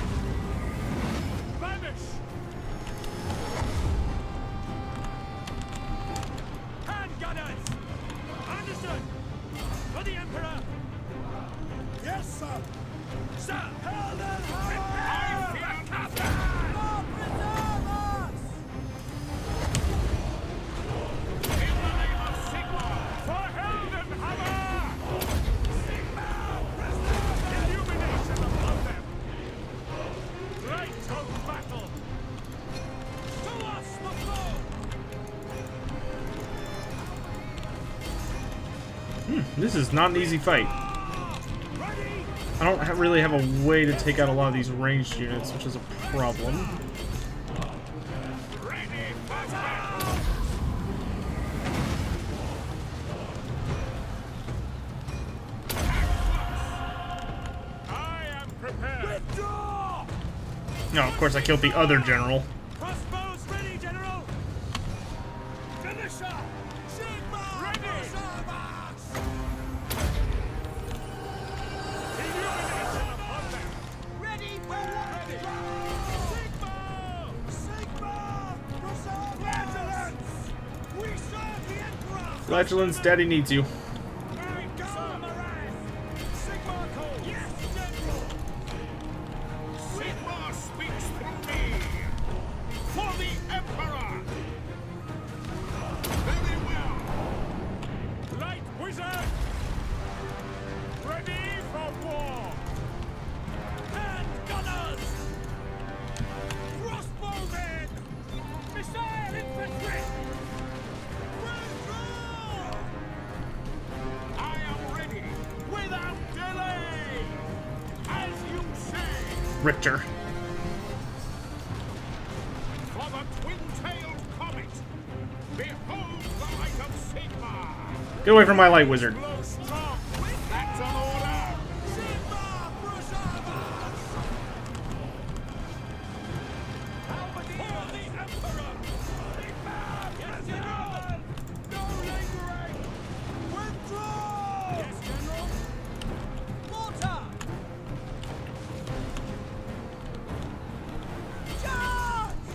This is not an easy fight. I don't really have a way to take out a lot of these ranged units, which is a problem. No, of course I killed the other general. Crossbows ready, General! Finisher! Ready! Illumination upon them! Ready for Sigma! Flagellants! We serve the Emperor! Flagellants, Daddy needs you. Richter. For the twin-tailed comet, behold the light of Sigma! Get away from my light wizard. Blow strong! That's an order! Sigma! For the Emperor! Sigma! Yes, General! No lingering! Withdraw! Yes, General! Water!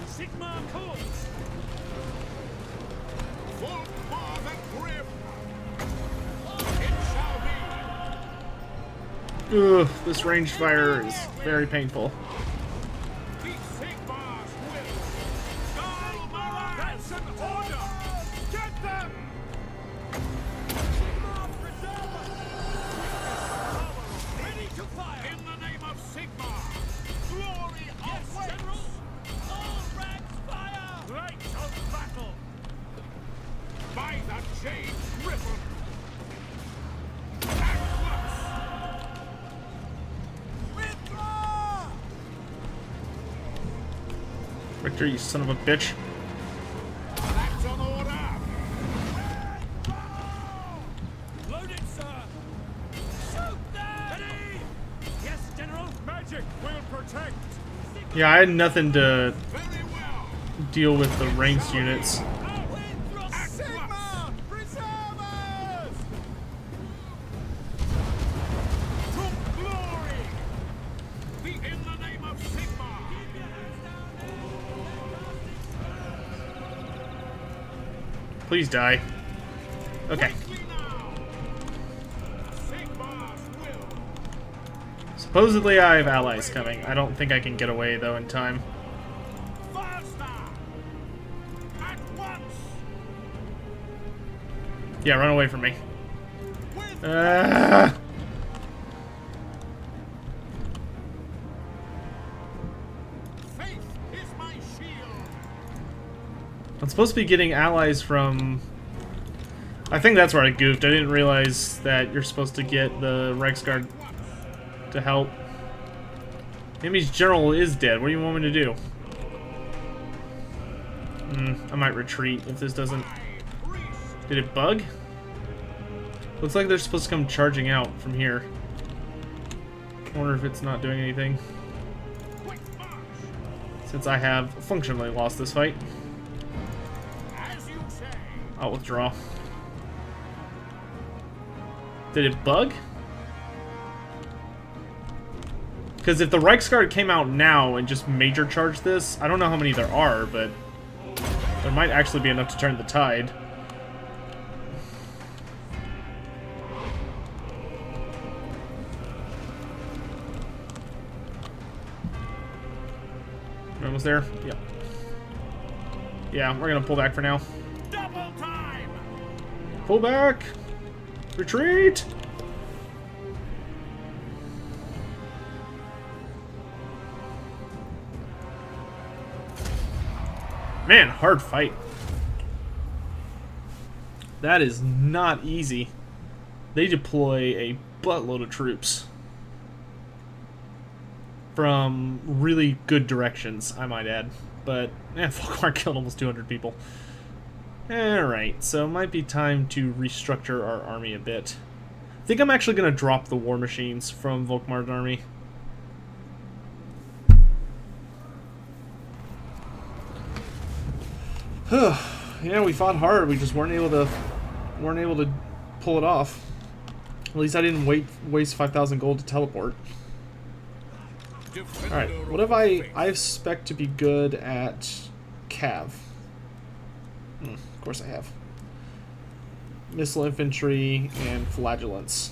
Sigma calls! Volkmar the Grim! It shall be! Ugh, this ranged fire is very painful. The Sigma's will! That's an order! Get them! Sigma preserver! Ready to fire! In the name of Sigma! Glory of General! All ranks fire! Light of battle! By the Jade Griffin! Withdraw! Richter, you son of a bitch. That's an order! Load it, sir! Shoot them! Ready! Yes, General! Magic will protect! Yeah, I had nothing to Very well! deal with the ranged units. Sigma! Preservers! To glory! Be in the name of Sigma! Please die. Okay. Quickly now! Sigma's will! Supposedly I have allies coming. I don't think I can get away, though, in time. Faster! At once! Yeah, run away from me. With faith is my shield! I'm supposed to be getting allies from... I think that's where I goofed. I didn't realize that you're supposed to get the Reichsguard to help. Enemy's general is dead. What do you want me to do? I might retreat if this doesn't... Did it bug? Looks like they're supposed to come charging out from here. I wonder if it's not doing anything. Since I have functionally lost this fight. I'll withdraw. Did it bug? Because if the Reichsguard came out now and just major charged this, I don't know how many there are, but there might actually be enough to turn the tide. Almost there? Yep. Yeah, we're gonna pull back for now. Double time! Pull back! Retreat! Man, hard fight. That is not easy. They deploy a buttload of troops from really good directions, I might add. But, Volkmar killed almost 200 people. Alright, so it might be time to restructure our army a bit. I think I'm actually going to drop the war machines from Volkmar's army. Yeah, we fought hard. We just weren't able to pull it off. At least I didn't waste 5,000 gold to teleport. Alright, what have I expect to be good at Cav. Of course I have. Missile infantry and flagellants.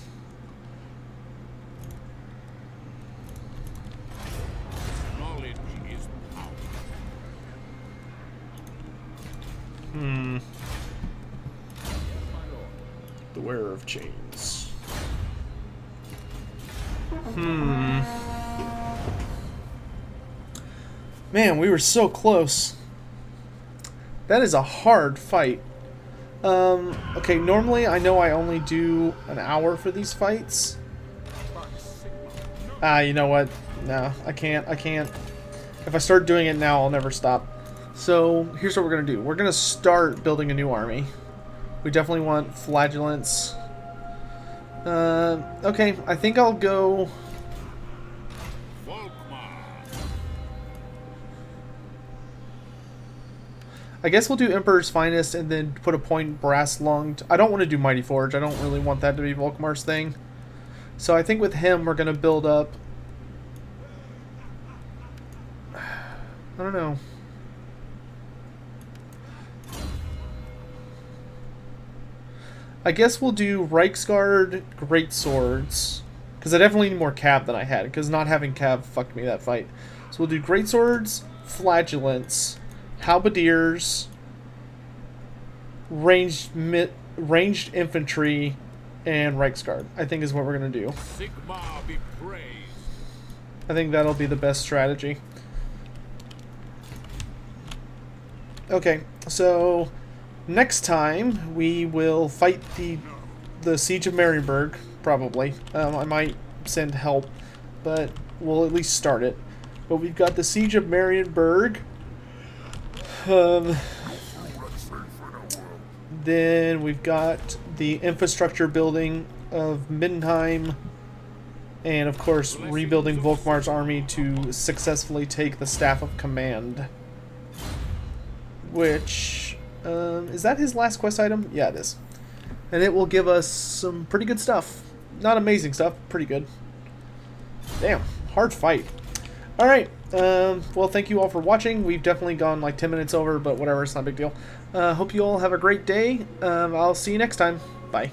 Knowledge is power. The wearer of chains. Man, we were so close. That is a hard fight. Okay, normally I know I only do an hour for these fights. You know what? No, I can't. If I start doing it now, I'll never stop. So, here's what we're going to do. We're going to start building a new army. We definitely want flagellants. Okay, I think I'll go... Volkmar. I guess we'll do Emperor's Finest and then put a point brass lunged. I don't want to do Mighty Forge. I don't really want that to be Volkmar's thing. So I think with him we're going to build up... I don't know. I guess we'll do Reichsguard Great Swords. Because I definitely need more cav than I had. Because not having cav fucked me that fight. So we'll do Great Swords, Flagellants, Halberdiers, ranged infantry, and Reichsguard. I think is what we're going to do. Sigma be praised. I think that'll be the best strategy. Okay, so next time we will fight the Siege of Marienburg, probably. I might send help, but we'll at least start it. But we've got the Siege of Marienburg. Then we've got the infrastructure building of Middenheim. And of course, rebuilding Volkmar's army to successfully take the Staff of Command. Which, is that his last quest item? Yeah, it is. And it will give us some pretty good stuff. Not amazing stuff, pretty good. Damn, hard fight. Alright, well, thank you all for watching. We've definitely gone like 10 minutes over, but whatever, it's not a big deal. Hope you all have a great day. I'll see you next time. Bye.